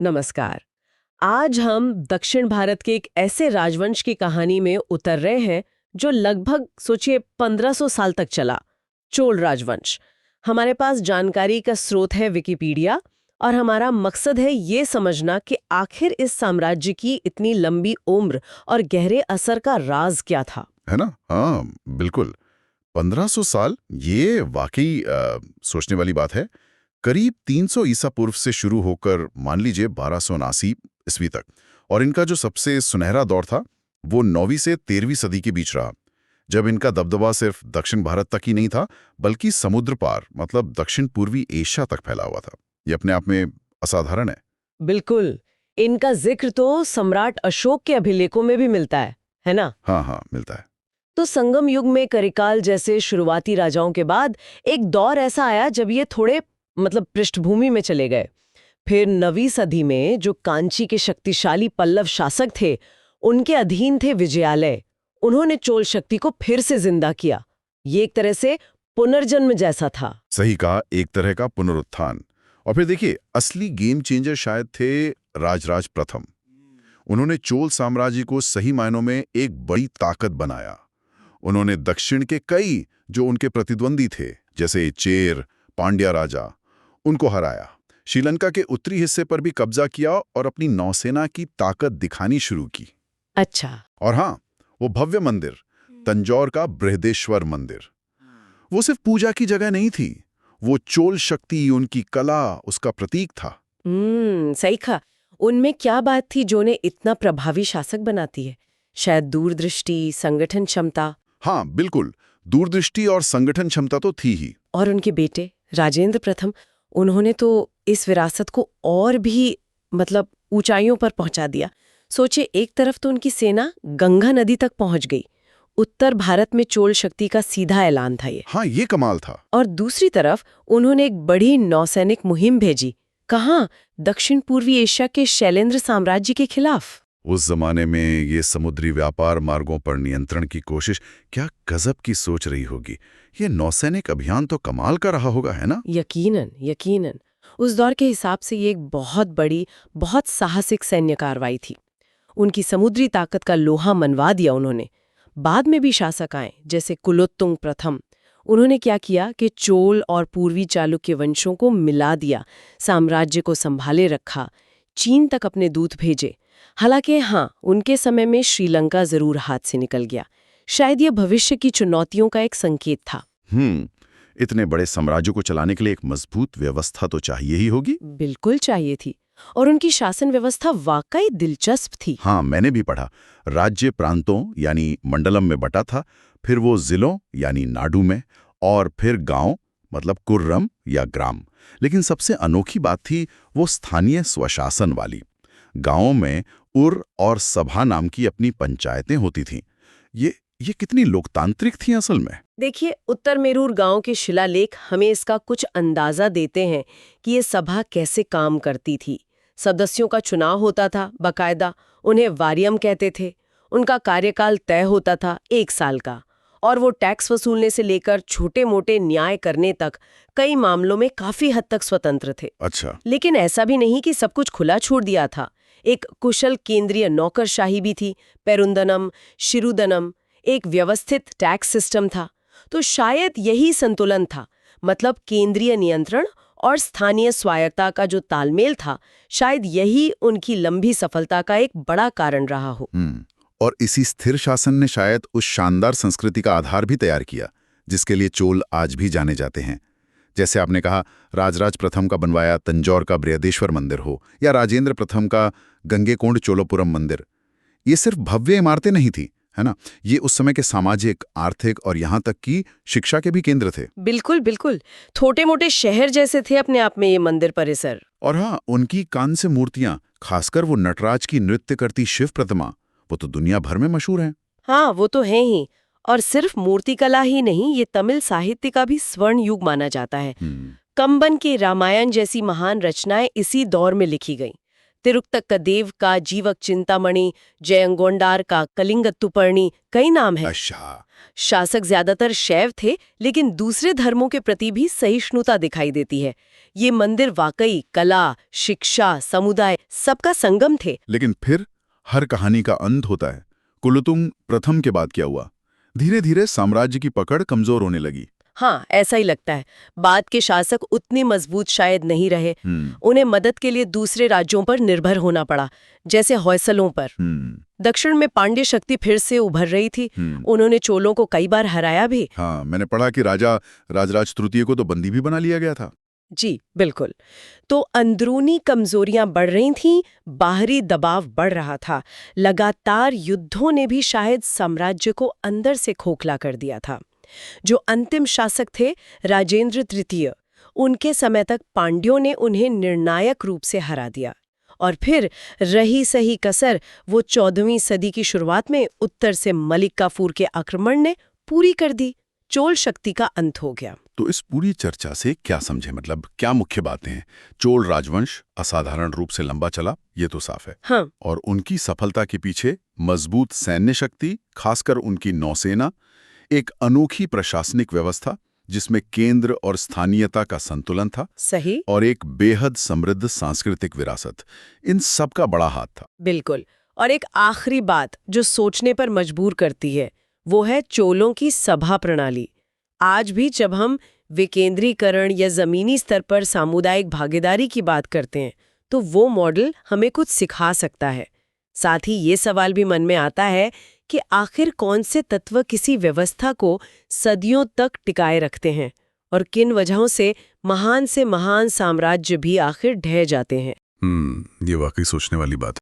नमस्कार। आज हम दक्षिण भारत के एक ऐसे राजवंश की कहानी में उतर रहे हैं जो लगभग सोचिए 1500 साल तक चला, चोल राजवंश। हमारे पास जानकारी का स्रोत है विकिपीडिया और हमारा मकसद है ये समझना कि आखिर इस साम्राज्य की इतनी लंबी उम्र और गहरे असर का राज क्या था। है ना? हाँ, बिल्कुल। 1500 साल ये वाकई सोचने वाली बात है। करीब 300 ईसा पूर्व से शुरू होकर मान लीजिए 1279 ईस्वी तक। और इनका जो सबसे सुनहरा दौर था वो 9वीं से 13वीं सदी के बीच रहा, जब इनका दबदबा सिर्फ दक्षिण भारत तक ही नहीं था बल्कि समुद्र पार मतलब दक्षिण पूर्वी एशिया तक फैला हुआ था। ये अपने आप में असाधारण है। बिल्कुल, इनका जिक्र तो सम्राट अशोक के अभिलेखों में भी मिलता है ना? हाँ हाँ, मिलता है। तो संगम युग में करिकाल जैसे शुरुआती राजाओं के बाद एक दौर ऐसा आया जब ये थोड़े पृष्ठभूमि में चले गए। फिर 9वीं सदी में जो कांची के शक्तिशाली पल्लव शासक थे, उनके अधीन थे विजयालय। उन्होंने चोल शक्ति को फिर से जिंदा किया। ये एक तरह से पुनर्जन्म जैसा था। सही कहा, एक तरह का पुनरुत्थान। और फिर देखिए, असली गेम चेंजर शायद थे राजराज प्रथम। उन्होंने चोल साम्राज्य को सही मायनों में एक बड़ी ताकत बनाया। उन्होंने दक्षिण के कई जो उनके प्रतिद्वंदी थे, जैसे चेर, पांड्या राजा, उनको हराया। श्रीलंका के उत्तरी हिस्से पर भी कब्जा किया और अपनी नौसेना की ताकत दिखानी शुरू की। अच्छा। और हाँ, वो भव्य मंदिर, तंजौर का बृहदेश्वर मंदिर, वो सिर्फ पूजा की जगह नहीं थी, वो चोल शक्ति, उनकी कला, उसका प्रतीक था। सही कहा। उनमें क्या बात थी जो उन्हें इतना प्रभावी शासक बनाती है? शायद दूरदृष्टि, संगठन क्षमता। हाँ बिल्कुल, दूरदृष्टि और संगठन क्षमता तो थी ही। और उनके बेटे राजेंद्र प्रथम, उन्होंने तो इस विरासत को और भी ऊंचाइयों पर पहुंचा दिया। सोचिए, एक तरफ तो उनकी सेना गंगा नदी तक पहुंच गई, उत्तर भारत में चोल शक्ति का सीधा ऐलान था ये। हाँ, ये कमाल था। और दूसरी तरफ उन्होंने एक बड़ी नौसैनिक मुहिम भेजी। कहाँ? दक्षिण पूर्वी एशिया के शैलेंद्र साम्राज्य के खिलाफ। उस जमाने में ये समुद्री व्यापार मार्गों पर नियंत्रण की कोशिश, क्या गजब की सोच रही होगी। ये नौसैनिक अभियान तो कमाल का रहा होगा, है ना? यकीनन, यकीनन। उस दौर के हिसाब से ये एक बहुत बड़ी, बहुत साहसिक सैन्य कार्रवाई थी। उनकी समुद्री ताकत का लोहा मनवा दिया उन्होंने। बाद में भी शासक आए, जैसे कुलोत्तुंग प्रथम। उन्होंने क्या किया कि चोल और पूर्वी चालुक्य वंशों को मिला दिया, साम्राज्य को संभाले रखा, चीन तक अपने दूत भेजे। हालांकि हाँ, उनके समय में श्रीलंका जरूर हाथ से निकल गया। शायद ये भविष्य की चुनौतियों का एक संकेत था। इतने बड़े साम्राज्य को चलाने के लिए एक मजबूत व्यवस्था तो चाहिए ही होगी। बिल्कुल चाहिए थी। और उनकी शासन व्यवस्था वाकई दिलचस्प थी। हाँ, मैंने भी पढ़ा। राज्य प्रांतों यानी मंडलम में बटा था, फिर वो जिलों यानी नाडु में, और फिर गांव मतलब कुर्रम या ग्राम। लेकिन सबसे अनोखी बात थी वो स्थानीय स्वशासन वाली। गांवों में उर और सभा नाम की अपनी पंचायतें होती थीं। ये कितनी लोकतांत्रिक थी असल में। देखिए, उत्तर मेरूर गांव के शिलालेख हमें इसका कुछ अंदाजा देते हैं कि ये सभा कैसे काम करती थी। सदस्यों का चुनाव होता था बाकायदा, उन्हें वारियम कहते थे। उनका कार्यकाल तय होता था 1 साल का, और वो टैक्स वसूलने से लेकर छोटे मोटे न्याय करने तक कई मामलों में काफी हद तक स्वतंत्र थे। अच्छा। लेकिन ऐसा भी नहीं कि सब कुछ खुला छोड़ दिया था। एक कुशल केंद्रीय नौकरशाही भी थी, पेरुंदनम, शिरुदनम, एक व्यवस्थित टैक्स सिस्टम था। तो शायद यही संतुलन था, मतलब केंद्रीय नियंत्रण और स्थानीय स्वायत्ता का जो तालमेल था, शायद यही उनकी लंबी सफलता का एक बड़ा कारण रहा हो। और इसी स्थिर शासन ने शायद उस शानदार संस्कृति का आधार भी तैयार किया जिसके लिए चोल आज भी जाने जाते हैं। जैसे आपने कहा, राजराज प्रथम का बनवाया तंजौर का बृहदेश्वर मंदिर हो या राजेंद्र प्रथम का गंगेकोंड चोलोपुरम मंदिर, ये सिर्फ भव्य इमारतें नहीं थी, है ना? ये उस समय के सामाजिक, आर्थिक और यहाँ तक कि शिक्षा के भी केंद्र थे। बिल्कुल बिल्कुल, छोटे मोटे शहर जैसे थे अपने आप में ये मंदिर परिसर। और हाँ, उनकी कांस्य मूर्तियां, खासकर वो नटराज की नृत्य करती शिव प्रतिमा, वो तो दुनिया भर में मशहूर हैं। हाँ, वो तो है ही। और सिर्फ मूर्तिकला ही नहीं, ये तमिल साहित्य का भी स्वर्ण युग माना जाता है। कंबन की रामायण जैसी महान रचनाएं इसी दौर में लिखी गईं। तिरुक्तक्कदेव का जीवक चिंतामणि, जयंगोंडार का कलिंगत्तुपर्णी, कई नाम हैं। अच्छा। शासक ज्यादातर शैव थे, लेकिन दूसरे धर्मों के प्रति भी सहिष्णुता दिखाई देती है। ये मंदिर वाकई कला, शिक्षा, समुदाय सबका संगम थे। लेकिन फिर हर कहानी का अंत होता है। कुलोत्तुंग प्रथम के बाद क्या हुआ? धीरे धीरे साम्राज्य की पकड़ कमजोर होने लगी। हाँ, ऐसा ही लगता है। बाद के शासक उतने मजबूत शायद नहीं रहे। उन्हें मदद के लिए दूसरे राज्यों पर निर्भर होना पड़ा, जैसे होयसलों पर। दक्षिण में पांड्य शक्ति फिर से उभर रही थी। उन्होंने चोलों को कई बार हराया भी। हाँ, मैंने पढ़ा कि राजा राजराज तृतीय को तो बंदी भी बना लिया गया था। जी बिल्कुल। तो अंदरूनी कमजोरियां बढ़ रही थीं, बाहरी दबाव बढ़ रहा था। लगातार युद्धों ने भी शायद साम्राज्य को अंदर से खोखला कर दिया था। जो अंतिम शासक थे, राजेंद्र तृतीय, उनके समय तक पांड्यों ने उन्हें निर्णायक रूप से हरा दिया। और फिर रही सही कसर वो 14वीं सदी की शुरुआत में उत्तर से मलिक काफूर के आक्रमण ने पूरी कर दी। चोल शक्ति का अंत हो गया। तो इस पूरी चर्चा से क्या समझे, मतलब क्या मुख्य बातें हैं? चोल राजवंश असाधारण रूप से लंबा चला, ये तो साफ है। हाँ। और उनकी सफलता के पीछे मजबूत सैन्य शक्ति, खासकर उनकी नौसेना, एक अनोखी प्रशासनिक व्यवस्था जिसमें केंद्र और स्थानीयता का संतुलन था, सही, और एक बेहद समृद्ध सांस्कृतिक विरासत, इन सब का बड़ा हाथ था। बिल्कुल। और एक आखिरी बात जो सोचने पर मजबूर करती है, वो है चोलों की सभा प्रणाली। आज भी जब हम विकेंद्रीकरण या जमीनी स्तर पर सामुदायिक भागीदारी की बात करते हैं, तो वो मॉडल हमें कुछ सिखा सकता है। साथ ही ये सवाल भी मन में आता है कि आखिर कौन से तत्व किसी व्यवस्था को सदियों तक टिकाए रखते हैं और किन वजहों से महान साम्राज्य भी आखिर ढह जाते हैं। ये वाकई सोचने वाली बात है।